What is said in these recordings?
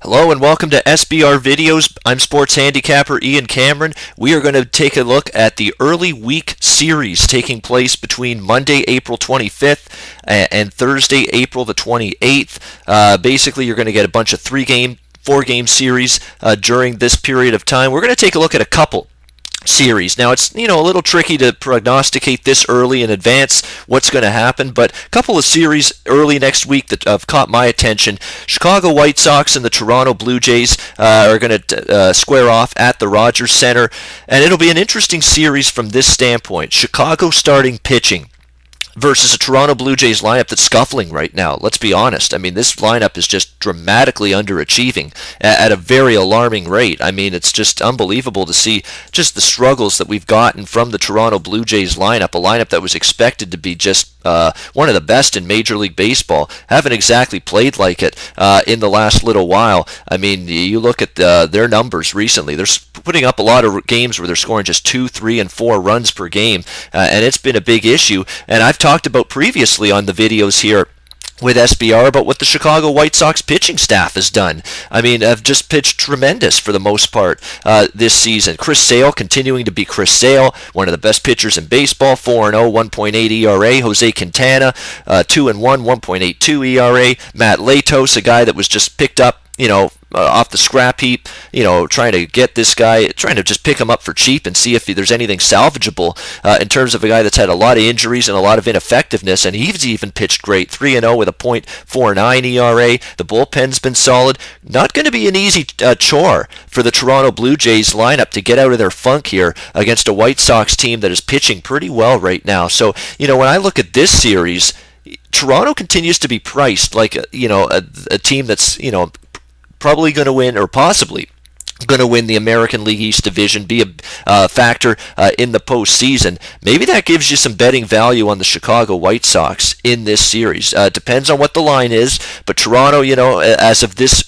Hello and welcome to SBR Videos. I'm sports handicapper Ian Cameron. We are going to take a look at the early week series taking place between Monday, April 25th and Thursday, April the 28th. Basically, you're going to get a bunch of four-game series during this period of time. We're going to take a look at a couple series. Now it's a little tricky to prognosticate this early in advance what's going to happen, but a couple of series early next week that have caught my attention. Chicago White Sox and the Toronto Blue Jays are going to square off at the Rogers Center, and it'll be an interesting series from this standpoint. Chicago starting pitching versus a Toronto Blue Jays lineup that's scuffling right now. Let's be honest. I mean, this lineup is just dramatically underachieving at a very alarming rate. I mean, it's just unbelievable to see just the struggles that we've gotten from the Toronto Blue Jays lineup, a lineup that was expected to be just one of the best in Major League Baseball. Haven't exactly played like it in the last little while. I mean, you look at their numbers recently. They're putting up a lot of games where they're scoring just 2, 3, and 4 runs per game, and it's been a big issue. And I've talked about previously on the videos here with SBR about what the Chicago White Sox pitching staff has done. I mean, have just pitched tremendous for the most part this season. Chris Sale continuing to be Chris Sale, one of the best pitchers in baseball, 4-0, 1.8 ERA. Jose Quintana, 2-1, 1.82 ERA. Matt Latos, a guy that was just picked up, off the scrap heap, trying to get this guy, trying to just pick him up for cheap and see if there's anything salvageable in terms of a guy that's had a lot of injuries and a lot of ineffectiveness, and he's even pitched great, 3-0 with a .49 ERA. The bullpen's been solid. Not going to be an easy chore for the Toronto Blue Jays lineup to get out of their funk here against a White Sox team that is pitching pretty well right now. So, when I look at this series, Toronto continues to be priced like a team that's probably going to win, or possibly going to win the American League East Division, be a factor in the postseason. Maybe that gives you some betting value on the Chicago White Sox in this series. Depends on what the line is, but Toronto, as of this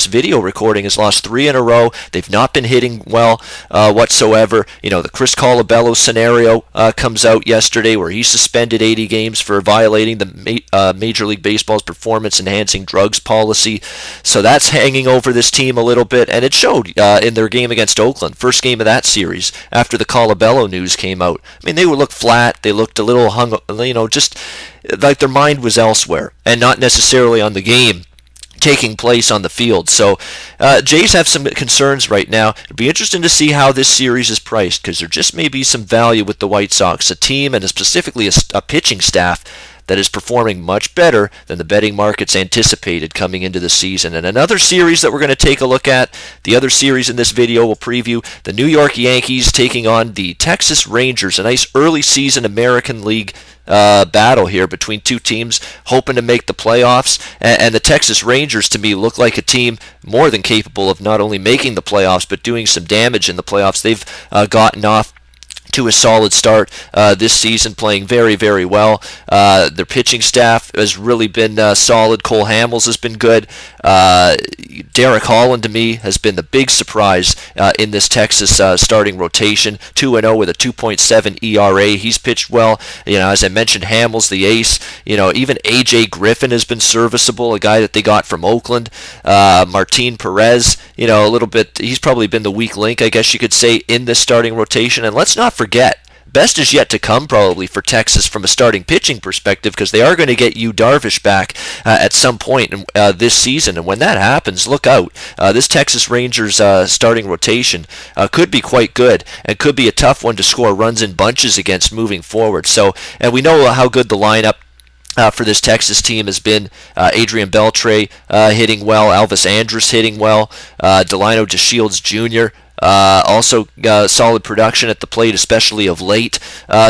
video recording, has lost 3 in a row. They've not been hitting well whatsoever. The Chris Colabello scenario comes out yesterday where he suspended 80 games for violating the Major League Baseball's performance-enhancing drugs policy. So that's hanging over this team a little bit, and it showed in their game against Oakland, first game of that series, after the Colabello news came out. I mean, they would look flat. They looked a little hung, just like their mind was elsewhere and not necessarily on the game taking place on the field. So Jays have some concerns right now. It'll be interesting to see how this series is priced, because there just may be some value with the White Sox, a team and specifically a pitching staff that is performing much better than the betting markets anticipated coming into the season. And another series that we're going to take a look at, the other series in this video will preview the New York Yankees taking on the Texas Rangers, a nice early season American League battle here between two teams hoping to make the playoffs, and the Texas Rangers to me look like a team more than capable of not only making the playoffs but doing some damage in the playoffs. They've gotten off to a solid start this season, playing very, very well. Their pitching staff has really been solid. Cole Hamels has been good. Derek Holland, to me, has been the big surprise in this Texas starting rotation. 2-0 with a 2.7 ERA. He's pitched well. As I mentioned, Hamels, the ace. Even A.J. Griffin has been serviceable, a guy that they got from Oakland. Martin Perez, a little bit, he's probably been the weak link, I guess you could say, in this starting rotation. And let's not forget, best is yet to come probably for Texas from a starting pitching perspective, because they are going to get Yu Darvish back at some point this season. And when that happens, look out. This Texas Rangers starting rotation could be quite good and could be a tough one to score runs in bunches against moving forward. So, and we know how good the lineup for this Texas team has been. Adrian Beltre hitting well, Elvis Andrus hitting well, Delino DeShields Jr., also solid production at the plate, especially of late.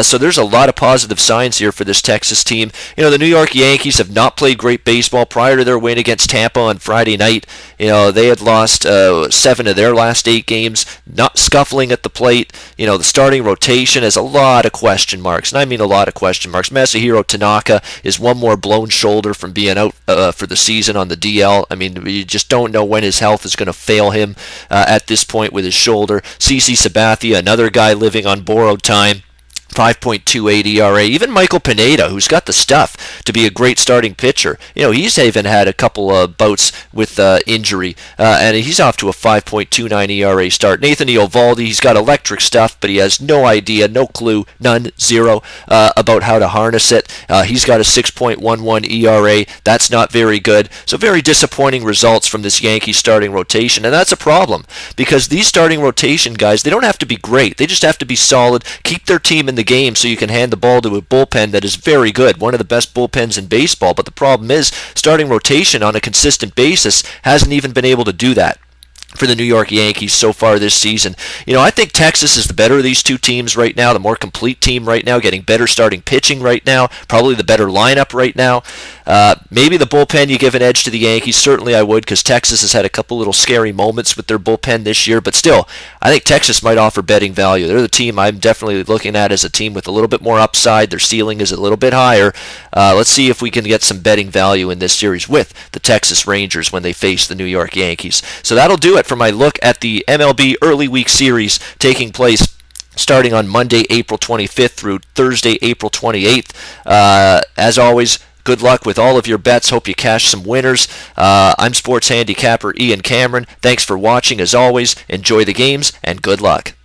So there's a lot of positive signs here for this Texas team. The New York Yankees have not played great baseball prior to their win against Tampa on Friday night. They had lost 7 of their last 8 games, not scuffling at the plate. The starting rotation has a lot of question marks, and I mean a lot of question marks. Masahiro Tanaka is one more blown shoulder from being out for the season on the DL. I mean, you just don't know when his health is going to fail him at this point with his shoulder. CC Sabathia, another guy living on borrowed time. 5.28 ERA. Even Michael Pineda, who's got the stuff to be a great starting pitcher, he's even had a couple of bouts with injury, and he's off to a 5.29 ERA start. Nathan Eovaldi, he's got electric stuff, but he has no idea, no clue, none, zero, about how to harness it. He's got a 6.11 ERA. That's not very good. So very disappointing results from this Yankee starting rotation, and that's a problem because these starting rotation guys, they don't have to be great. They just have to be solid, keep their team in the game so you can hand the ball to a bullpen that is very good, one of the best bullpens in baseball. But the problem is starting rotation on a consistent basis hasn't even been able to do that for the New York Yankees so far this season. I think Texas is the better of these two teams right now, the more complete team right now, getting better starting pitching right now, probably the better lineup right now. Maybe the bullpen you give an edge to the Yankees. Certainly I would, because Texas has had a couple little scary moments with their bullpen this year, but still, I think Texas might offer betting value. They're the team I'm definitely looking at as a team with a little bit more upside. Their ceiling is a little bit higher. Let's see if we can get some betting value in this series with the Texas Rangers when they face the New York Yankees. So that'll do it for my look at the MLB early week series taking place starting on Monday, April 25th through Thursday, April 28th. As always, good luck with all of your bets. Hope you cash some winners. I'm sports handicapper Ian Cameron. Thanks for watching. As always, enjoy the games and good luck.